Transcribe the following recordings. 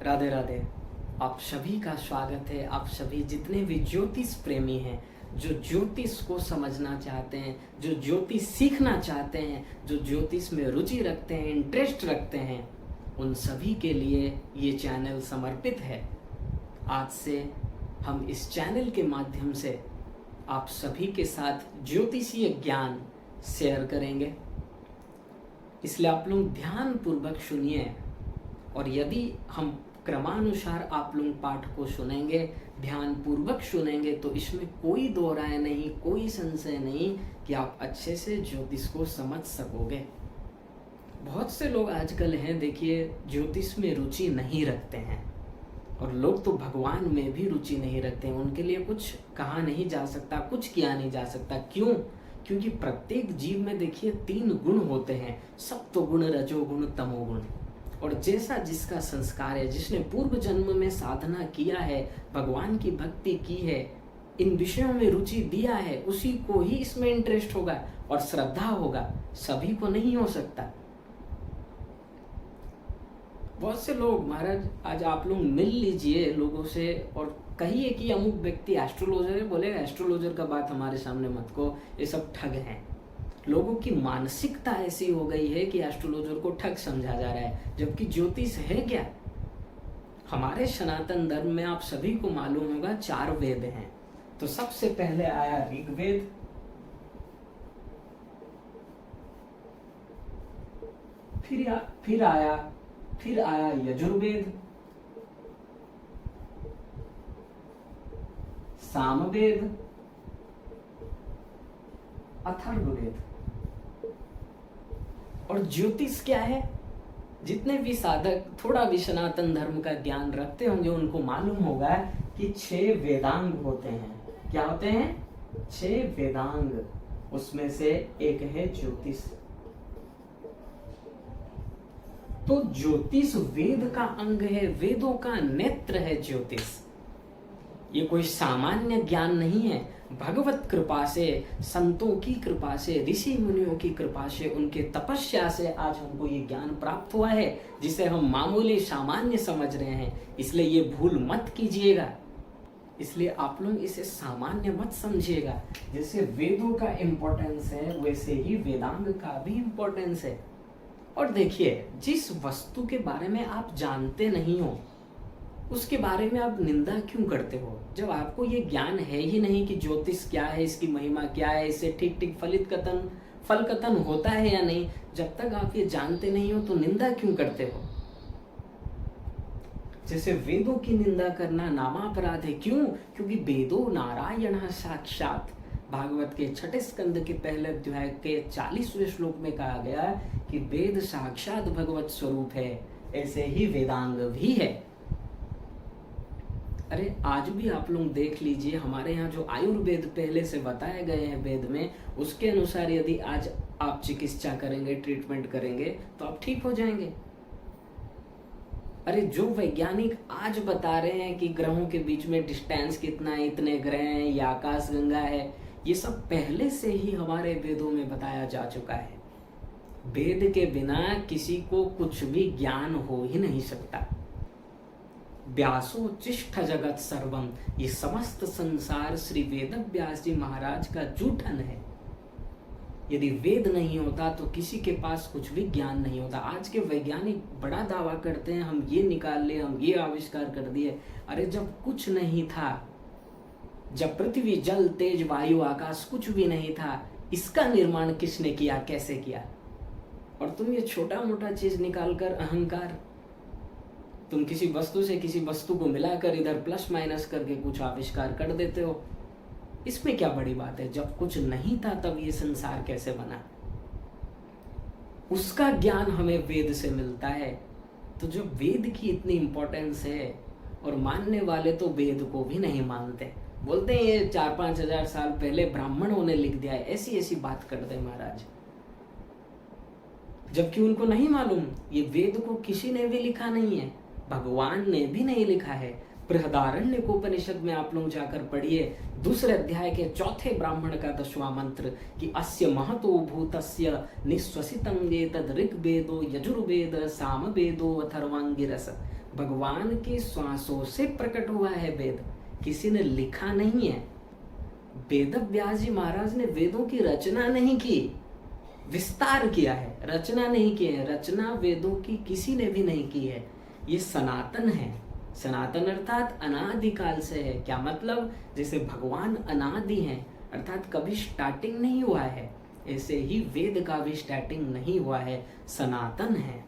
राधे राधे। आप सभी का स्वागत है। आप सभी जितने भी ज्योतिष प्रेमी हैं, जो ज्योतिष को समझना चाहते हैं, जो ज्योतिष सीखना चाहते हैं, जो ज्योतिष में रुचि रखते हैं, इंटरेस्ट रखते हैं, उन सभी के लिए ये चैनल समर्पित है। आज से हम इस चैनल के माध्यम से आप सभी के साथ ज्योतिषीय ज्ञान शेयर करेंगे, इसलिए आप लोग ध्यान पूर्वक सुनिए। और यदि हम क्रमानुसार आप लोग पाठ को सुनेंगे, ध्यान पूर्वक सुनेंगे, तो इसमें कोई दो राय नहीं, कोई संशय नहीं कि आप अच्छे से ज्योतिष को समझ सकोगे। बहुत से लोग आजकल हैं, देखिए, ज्योतिष में रुचि नहीं रखते हैं, और लोग तो भगवान में भी रुचि नहीं रखते हैं। उनके लिए कुछ कहा नहीं जा सकता, कुछ किया नहीं जा सकता। क्यों? क्योंकि प्रत्येक जीव में देखिए 3 गुण होते हैं, सत्वगुण, रजोगुण, तमोगुण। और जैसा जिसका संस्कार है, जिसने पूर्व जन्म में साधना किया है, भगवान की भक्ति की है, इन विषयों में रुचि दिया है, उसी को ही इसमें इंटरेस्ट होगा और श्रद्धा होगा। सभी को नहीं हो सकता। बहुत से लोग, महाराज आज आप लोग मिल लीजिए लोगों से और कहिए कि अमुक व्यक्ति एस्ट्रोलॉजर है, बोलेगा एस्ट्रोलॉजर का बात हमारे सामने मत को, ये सब ठग हैं। लोगों की मानसिकता ऐसी हो गई है कि एस्ट्रोलॉजर को ठग समझा जा रहा है, जबकि ज्योतिष है क्या? हमारे सनातन धर्म में आप सभी को मालूम होगा 4 वेद हैं। तो सबसे पहले आया ऋग्वेद, फिर आया यजुर्वेद, सामवेद, अथर्ववेद। और ज्योतिष क्या है? जितने भी साधक थोड़ा भी सनातन धर्म का ज्ञान रखते होंगे उनको मालूम होगा कि 6 वेदांग होते हैं। क्या होते हैं? 6 वेदांग। उसमें से एक है ज्योतिष। तो ज्योतिष वेद का अंग है, वेदों का नेत्र है ज्योतिष। ये कोई सामान्य ज्ञान नहीं है। भगवत कृपा से, संतों की कृपा से, ऋषि मुनियों की कृपा से, उनके तपस्या से आज हमको ये ज्ञान प्राप्त हुआ है, जिसे हम मामूली सामान्य समझ रहे हैं। इसलिए ये भूल मत कीजिएगा। इसलिए आप लोग इसे सामान्य मत समझिएगा। जैसे वेदों का इम्पोर्टेंस है, वैसे ही वेदांग का भी इम्पोर्टेंस है। और देखिए, जिस वस्तु के बारे में आप जानते नहीं हो, उसके बारे में आप निंदा क्यों करते हो? जब आपको ये ज्ञान है ही नहीं कि ज्योतिष क्या है, इसकी महिमा क्या है, इससे ठीक ठीक फल कथन होता है या नहीं, जब तक आप ये जानते नहीं हो तो निंदा क्यों करते हो? जैसे वेदों की निंदा करना नामापराध है। क्यों? क्योंकि वेदो नारायण साक्षात। भागवत के 6 स्कंद के पहले अध्याय के 40वें श्लोक में कहा गया कि वेद साक्षात भगवत स्वरूप है, ऐसे ही वेदांग भी है। अरे आज भी आप लोग देख लीजिए, हमारे यहाँ जो आयुर्वेद पहले से बताए गए हैं वेद में, उसके अनुसार यदि आज आप चिकित्सा करेंगे, ट्रीटमेंट करेंगे, तो आप ठीक हो जाएंगे। अरे जो वैज्ञानिक आज बता रहे हैं कि ग्रहों के बीच में डिस्टेंस कितना है, इतने ग्रह हैं, या आकाश गंगा है, ये सब पहले से ही हमारे वेदों में बताया जा चुका है। वेद के बिना किसी को कुछ भी ज्ञान हो ही नहीं सकता। व्यासो चिष्ठ जगत सर्वम, ये समस्त संसार श्री वेद व्यास जी महाराज का जूठन है। यदि वेद नहीं होता तो किसी के पास कुछ भी ज्ञान नहीं होता। आज के वैज्ञानिक बड़ा दावा करते हैं, हम ये निकाल लिए, हम ये आविष्कार कर दिए। अरे जब कुछ नहीं था, जब पृथ्वी, जल, तेज, वायु, आकाश कुछ भी नहीं था, इसका निर्माण किसने किया, कैसे किया? और तुम ये छोटा मोटा चीज निकालकर अहंकार, तुम किसी वस्तु से किसी वस्तु को मिलाकर इधर प्लस माइनस करके कुछ आविष्कार कर देते हो। इसमें क्या बड़ी बात है? जब कुछ नहीं था तब ये संसार कैसे बना? उसका ज्ञान हमें वेद से मिलता है। तो जो वेद की इतनी इंपॉर्टेंस है, और मानने वाले तो वेद को भी नहीं मानते, बोलते हैं ये 4-5 हजार साल पहले ब्राह्मणों ने लिख दिया है, ऐसी ऐसी बात करते महाराज। जबकि उनको नहीं मालूम, ये वेद को किसी ने भी लिखा नहीं है, भगवान ने भी नहीं लिखा है, बृहदारण्यकोपनिषद में आप लोग जाकर पढ़िए, दूसरे अध्याय के चौथे ब्राह्मण का 10वां मंत्र कि अस्य महतो भूतस्य निःश्वसितं एतद् ऋग्वेदो यजुर्वेद सामवेदो अथर्वांगिरस। भगवान के श्वासों से प्रकट हुआ है वेद, किसी ने लिखा नहीं है। वेद व्यास जी महाराज ने वेदों की रचना नहीं की, विस्तार किया है, रचना नहीं की है। रचना वेदों की किसी ने भी नहीं की है। ये सनातन है। सनातन अर्थात अनादिकाल से है। क्या मतलब? जैसे भगवान अनादि हैं, अर्थात कभी स्टार्टिंग नहीं हुआ है, ऐसे ही वेद का भी स्टार्टिंग नहीं हुआ है, सनातन है।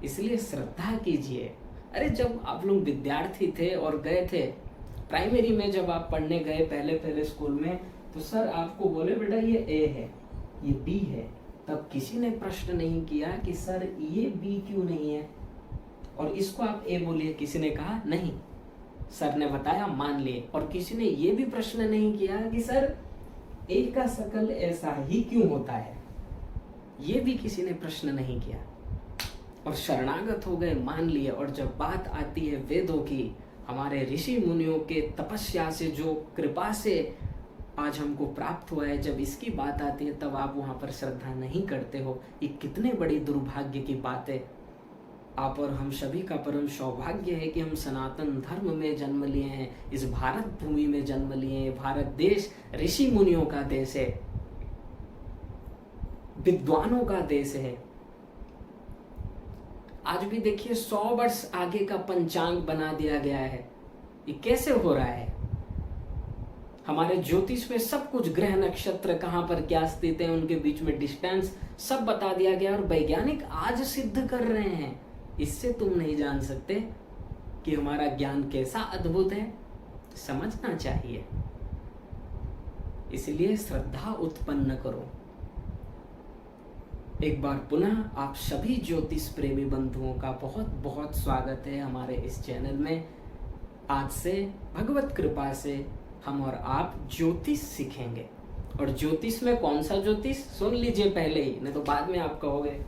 इसलिए श्रद्धा कीजिए। अरे जब आप लोग विद्यार्थी थे और गए थे प्राइमरी में, जब आप पढ़ने गए पहले स्कूल में, तो सर आपको बोले बेटा ये ए है, ये बी है, तब किसी ने प्रश्न नहीं किया कि सर ये बी क्यों नहीं है और इसको आप ए बोलिए। किसी ने कहा नहीं, सर ने बताया मान लिए। और किसी ने ये भी प्रश्न नहीं किया कि सर ए का शकल ऐसा ही क्यों होता है, ये भी किसी ने प्रश्न नहीं किया और शरणागत हो गए, मान लिए। और जब बात आती है वेदों की, हमारे ऋषि मुनियों के तपस्या से जो कृपा से आज हमको प्राप्त हुआ है, जब इसकी बात आती है तब आप वहां पर श्रद्धा नहीं करते हो। ये कितने बड़ी दुर्भाग्य की बात है। आप और हम सभी का परम सौभाग्य है कि हम सनातन धर्म में जन्म लिए हैं, इस भारत भूमि में जन्म लिए हैं। भारत देश ऋषि मुनियों का देश है, विद्वानों का देश है। आज भी देखिए 100 वर्ष आगे का पंचांग बना दिया गया है। ये कैसे हो रहा है? हमारे ज्योतिष में सब कुछ, ग्रह नक्षत्र कहां पर क्या स्थित है, उनके बीच में डिस्टेंस सब बता दिया गया और वैज्ञानिक आज सिद्ध कर रहे हैं। इससे तुम नहीं जान सकते कि हमारा ज्ञान कैसा अद्भुत है। समझना चाहिए। इसलिए श्रद्धा उत्पन्न करो। एक बार पुनः आप सभी ज्योतिष प्रेमी बंधुओं का बहुत बहुत स्वागत है हमारे इस चैनल में। आज से भगवत कृपा से हम और आप ज्योतिष सीखेंगे। और ज्योतिष में कौन सा ज्योतिष, सुन लीजिए पहले ही, नहीं तो बाद में आप कहोगे।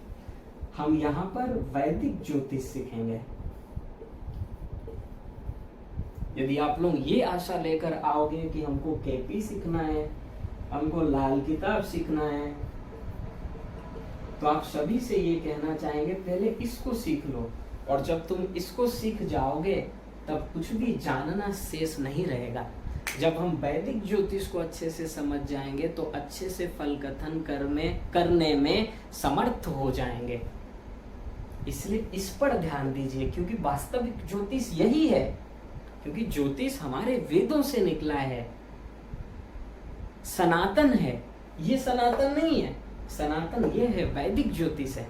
हम यहाँ पर वैदिक ज्योतिष सीखेंगे। यदि आप लोग ये आशा लेकर आओगे कि हमको केपी सीखना है, हमको लाल किताब सीखना है, तो आप सभी से ये कहना चाहेंगे पहले इसको सीख लो। और जब तुम इसको सीख जाओगे तब कुछ भी जानना शेष नहीं रहेगा। जब हम वैदिक ज्योतिष को अच्छे से समझ जाएंगे तो अच्छे से फल कथन करने में समर्थ हो जाएंगे। इसलिए इस पर ध्यान दीजिए, क्योंकि वास्तविक ज्योतिष यही है। क्योंकि ज्योतिष हमारे वेदों से निकला है, सनातन है। ये सनातन नहीं है, सनातन ये है, वैदिक ज्योतिष है।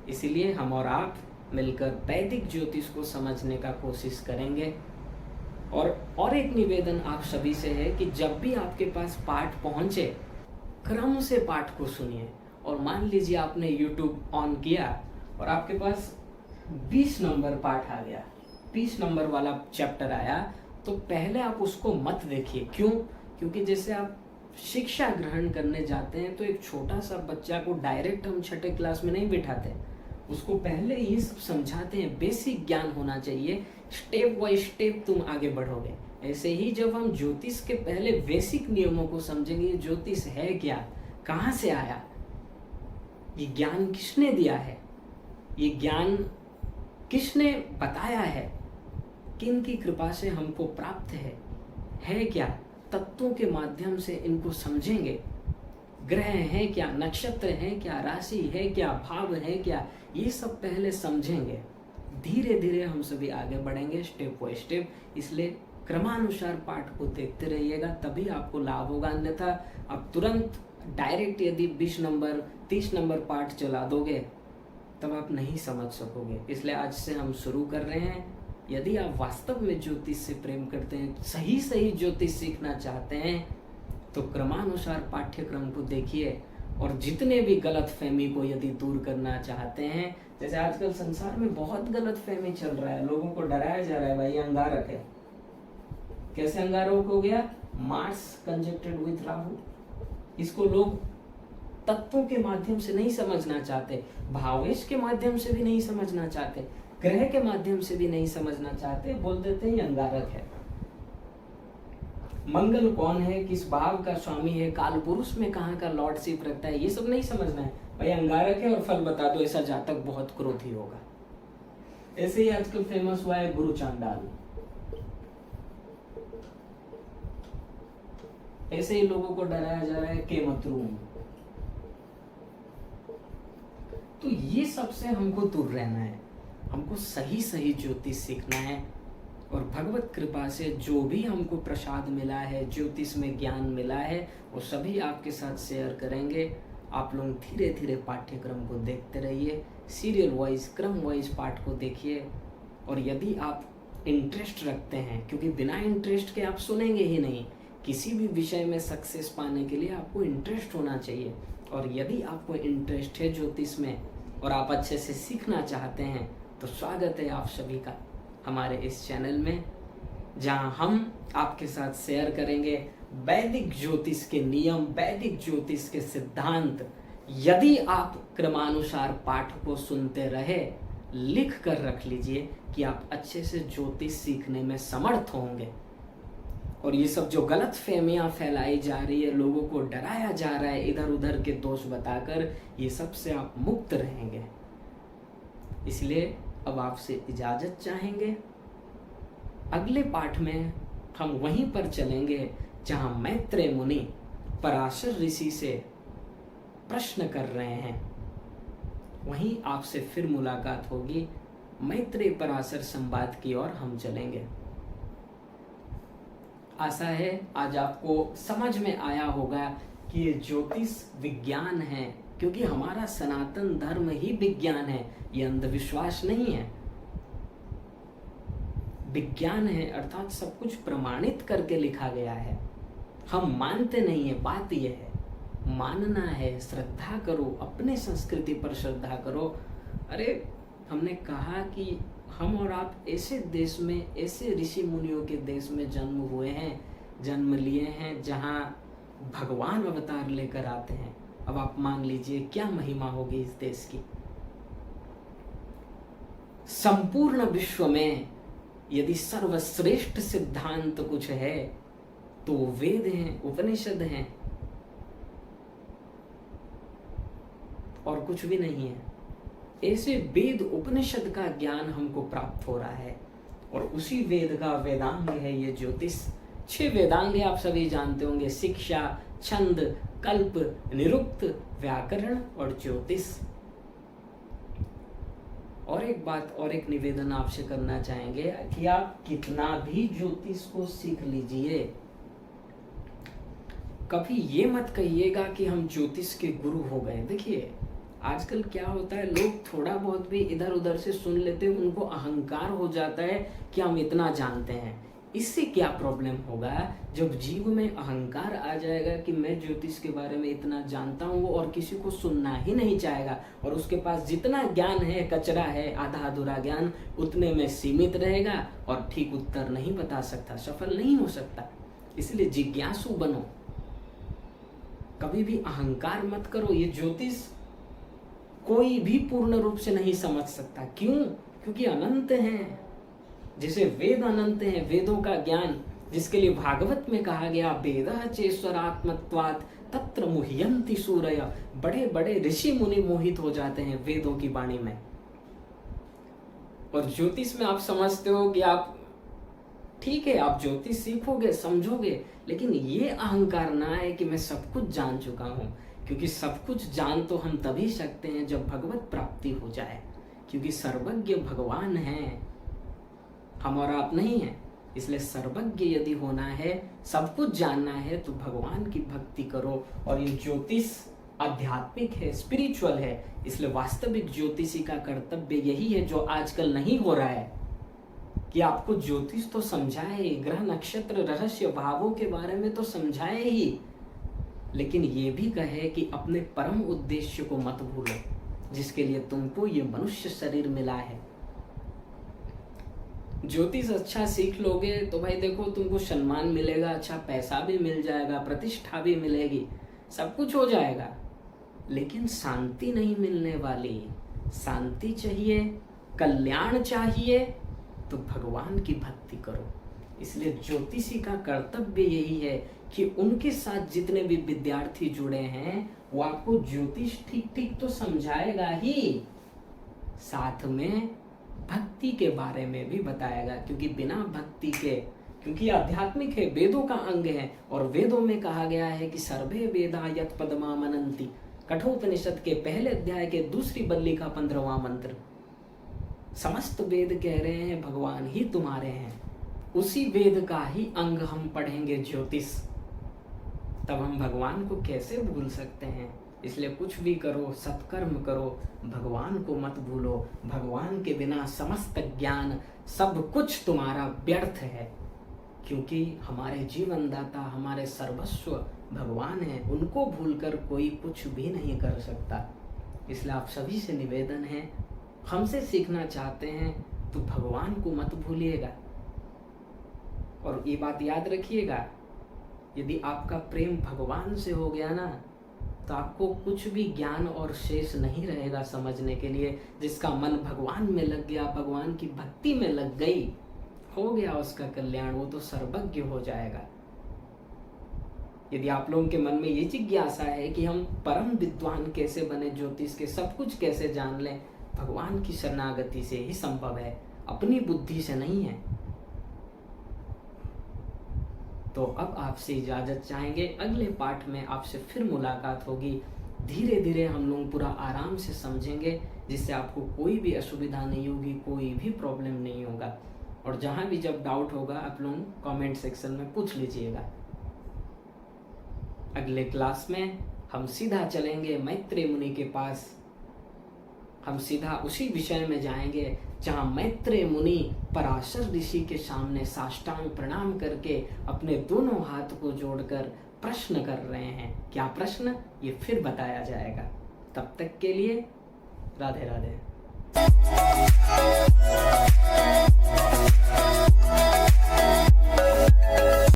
इसलिए हम और आप मिलकर वैदिक ज्योतिष को समझने का कोशिश करेंगे। और एक निवेदन आप सभी से है कि जब भी आपके पास पाठ पहुंचे, क्रम से पाठ को सुनिए। और मान लीजिए आपने YouTube ऑन किया और आपके पास 20 नंबर पाठ आ गया, 20 नंबर वाला चैप्टर आया, तो पहले आप उसको मत देखिए। क्यों? क्योंकि जैसे आप शिक्षा ग्रहण करने जाते हैं तो एक छोटा सा बच्चा को डायरेक्ट हम 6ठी क्लास में नहीं बिठाते, उसको पहले ये सब समझाते हैं। बेसिक ज्ञान होना चाहिए, स्टेप बाय स्टेप तुम आगे बढ़ोगे। ऐसे ही जब हम ज्योतिष के पहले बेसिक नियमों को समझेंगे, ज्योतिष है क्या, कहाँ से आया, ये ज्ञान किसने दिया है, ये ज्ञान किसने बताया है, किन की कृपा से हमको प्राप्त है क्या, तत्वों के माध्यम से इनको समझेंगे। ग्रह है क्या, नक्षत्र है क्या, राशि है क्या, भाव है क्या, ये सब पहले समझेंगे। धीरे धीरे हम सभी आगे बढ़ेंगे, स्टेप बाय स्टेप। इसलिए क्रमानुसार पाठ को देखते रहिएगा, तभी आपको लाभ होगा। अन्यथा आप तुरंत डायरेक्ट यदि 20 नंबर 30 नंबर पाठ चला दोगे तब आप नहीं समझ सकोगे। इसलिए आज से हम शुरू कर रहे हैं। यदि आप वास्तव में ज्योतिष से प्रेम करते हैं, सही ज्योतिष सीखना चाहते हैं, तो क्रमानुसार पाठ्यक्रम को देखिए। और जितने भी गलत फहमी को यदि दूर करना चाहते हैं, जैसे आजकल संसार में बहुत गलत फहमी चल रहा है, लोगों को डराया जा रहा है, भाई अंगारक है। कैसे अंगारक हो गया? Mars conjuncted with Rahu. इसको लोग तत्वों के माध्यम से नहीं समझना चाहते, भावेश के माध्यम से भी नहीं समझना चाहते, ग्रह के माध्यम से भी नहीं समझना चाहते, बोल देते हैं अंगारक है। मंगल कौन है, किस भाव का स्वामी है, काल पुरुष में कहाँ का लॉर्डशिप रखता है, ये सब नहीं समझना है भाई। अंगारक है और फल बता दो, ऐसा जातक बहुत क्रोधी होगा। ऐसे ही आजकल फेमस हुआ है गुरु चांडाल। ऐसे ही लोगों को डराया जा रहा है केमतरूम। तो ये सबसे हमको दूर रहना है, हमको सही सही ज्योतिष सीखना है। और भगवत कृपा से जो भी हमको प्रसाद मिला है, ज्योतिष में ज्ञान मिला है, वो सभी आपके साथ शेयर करेंगे। आप लोग धीरे धीरे पाठ्यक्रम को देखते रहिए, सीरियल वाइज क्रम वाइज पाठ को देखिए। और यदि आप इंटरेस्ट रखते हैं, क्योंकि बिना इंटरेस्ट के आप सुनेंगे ही नहीं, किसी भी विषय में सक्सेस पाने के लिए आपको इंटरेस्ट होना चाहिए। और यदि आपको इंटरेस्ट है ज्योतिष में और आप अच्छे से सीखना चाहते हैं, तो स्वागत है आप सभी का हमारे इस चैनल में, जहां हम आपके साथ शेयर करेंगे वैदिक ज्योतिष के नियम, वैदिक ज्योतिष के सिद्धांत। यदि आप क्रमानुसार पाठ को सुनते रहे, लिख कर रख लीजिए कि आप अच्छे से ज्योतिष सीखने में समर्थ होंगे। और ये सब जो गलत फहमियां फैलाई जा रही है, लोगों को डराया जा रहा है इधर उधर के दोष बताकर, ये सब से आप मुक्त रहेंगे। इसलिए अब आपसे इजाजत चाहेंगे। अगले पाठ में हम वहीं पर चलेंगे जहां मैत्रेय मुनि पराशर ऋषि से प्रश्न कर रहे हैं। वहीं आपसे फिर मुलाकात होगी। मैत्रेय पराशर संवाद की ओर हम चलेंगे। आशा है आज आपको समझ में आया होगा कि ये ज्योतिष विज्ञान है, क्योंकि हमारा सनातन धर्म ही विज्ञान है, ये अंधविश्वास नहीं है। विज्ञान है अर्थात सब कुछ प्रमाणित करके लिखा गया है। हम मानते नहीं है, बात यह है मानना है। श्रद्धा करो, अपने संस्कृति पर श्रद्धा करो। अरे हमने कहा कि हम और आप ऐसे देश में, ऐसे ऋषि मुनियों के देश में जन्म हुए हैं, जन्म लिए हैं, जहां भगवान अवतार लेकर आते हैं। अब आप मान लीजिए क्या महिमा होगी इस देश की। संपूर्ण विश्व में यदि सर्वश्रेष्ठ सिद्धांत कुछ है तो वेद हैं, उपनिषद हैं, और कुछ भी नहीं है। ऐसे वेद उपनिषद का ज्ञान हमको प्राप्त हो रहा है, और उसी वेद का वेदांग है ये ज्योतिष। 6 वेदांग आप सभी जानते होंगे: शिक्षा, छंद, कल्प, निरुक्त, व्याकरण और ज्योतिष। और एक बात और एक निवेदन आपसे करना चाहेंगे कि आप कितना भी ज्योतिष को सीख लीजिए, कभी ये मत कहिएगा कि हम ज्योतिष के गुरु हो गए। देखिए आजकल क्या होता है, लोग थोड़ा बहुत भी इधर उधर से सुन लेते हैं, उनको अहंकार हो जाता है कि हम इतना जानते हैं। इससे क्या प्रॉब्लम होगा, जब जीव में अहंकार आ जाएगा कि मैं ज्योतिष के बारे में इतना जानता हूँ, वो और किसी को सुनना ही नहीं चाहेगा, और उसके पास जितना ज्ञान है कचरा है, आधा अधूरा ज्ञान, उतने में सीमित रहेगा और ठीक उत्तर नहीं बता सकता, सफल नहीं हो सकता। इसलिए जिज्ञासु बनो, कभी भी अहंकार मत करो। ये ज्योतिष कोई भी पूर्ण रूप से नहीं समझ सकता। क्यों? क्योंकि अनंत हैं। जैसे वेद अनंत हैं, वेदों का ज्ञान जिसके लिए भागवत में कहा गया वेदः चेश्वरात्मत्वात् तत्र मुह्यन्ति सूरय। बड़े बड़े ऋषि मुनि मोहित हो जाते हैं वेदों की वाणी में। और ज्योतिष में आप समझते हो कि आप ठीक है, आप ज्योतिष सीखोगे, समझोगे, लेकिन ये अहंकार ना है कि मैं सब कुछ जान चुका हूँ, क्योंकि सब कुछ जान तो हम तभी सकते हैं जब भगवत प्राप्ति हो जाए, क्योंकि सर्वज्ञ भगवान हैं, हम और आप नहीं हैं। इसलिए सर्वज्ञ यदि होना है, सब कुछ जानना है, तो भगवान की भक्ति करो। और ये ज्योतिष आध्यात्मिक है, स्पिरिचुअल है, इसलिए वास्तविक ज्योतिषी का कर्तव्य यही है जो आजकल नहीं हो रहा है, कि आपको ज्योतिष तो समझाए, ग्रह नक्षत्र रहस्य भावों के बारे में तो समझाए ही, लेकिन ये भी कहे कि अपने परम उद्देश्य को मत भूलो, जिसके लिए तुमको ये मनुष्य शरीर मिला है। ज्योतिष अच्छा सीख लोगे तो भाई देखो, तुमको सम्मान मिलेगा, अच्छा पैसा भी मिल जाएगा, प्रतिष्ठा भी मिलेगी, सब कुछ हो जाएगा, लेकिन शांति नहीं मिलने वाली। शांति चाहिए, कल्याण चाहिए तो भगवान की भक्ति करो। इसलिए ज्योतिषी का कर्तव्य यही है कि उनके साथ जितने भी विद्यार्थी जुड़े हैं वो आपको ज्योतिष ठीक ठीक तो समझाएगा ही, साथ में भक्ति के बारे में भी बताएगा। क्योंकि बिना भक्ति के, क्योंकि आध्यात्मिक है, वेदों का अंग है, और वेदों में कहा गया है कि सर्वे वेदा यत् पदमा मनन्ति, कठोपनिषद के पहले अध्याय के दूसरी बल्ली का 15वां मंत्र, समस्त वेद कह रहे हैं भगवान ही तुम्हारे हैं। उसी वेद का ही अंग हम पढ़ेंगे ज्योतिष, तब हम भगवान को कैसे भूल सकते हैं। इसलिए कुछ भी करो, सत्कर्म करो, भगवान को मत भूलो। भगवान के बिना समस्त ज्ञान, सब कुछ तुम्हारा व्यर्थ है, क्योंकि हमारे जीवनदाता, हमारे सर्वस्व भगवान हैं। उनको भूलकर कोई कुछ भी नहीं कर सकता। इसलिए आप सभी से निवेदन है, हमसे सीखना चाहते हैं तो भगवान को मत भूलिएगा। और ये बात याद रखिएगा, यदि आपका प्रेम भगवान से हो गया ना, तो आपको कुछ भी ज्ञान और शेष नहीं रहेगा समझने के लिए। जिसका मन भगवान में लग गया, भगवान की भक्ति में लग गई, हो गया उसका कल्याण, वो तो सर्वज्ञ हो जाएगा। यदि आप लोगों के मन में ये जिज्ञासा है कि हम परम विद्वान कैसे बने, ज्योतिष के सब कुछ कैसे जान लें, भगवान की शरणागति से ही संभव है, अपनी बुद्धि से नहीं है। तो अब आपसे इजाजत चाहेंगे, अगले पाठ में आपसे फिर मुलाकात होगी। धीरे धीरे हम लोग पूरा आराम से समझेंगे, जिससे आपको कोई भी असुविधा नहीं होगी, कोई भी प्रॉब्लम नहीं होगा। और जहां भी जब डाउट होगा आप लोग कमेंट सेक्शन में पूछ लीजिएगा। अगले क्लास में हम सीधा चलेंगे मैत्रेय मुनि के पास। हम सीधा उसी विषय में जाएंगे जहां मैत्रेय मुनि पराशर ऋषि के सामने साष्टांग प्रणाम करके अपने दोनों हाथ को जोड़कर प्रश्न कर रहे हैं। क्या प्रश्न, ये फिर बताया जाएगा। तब तक के लिए राधे राधे।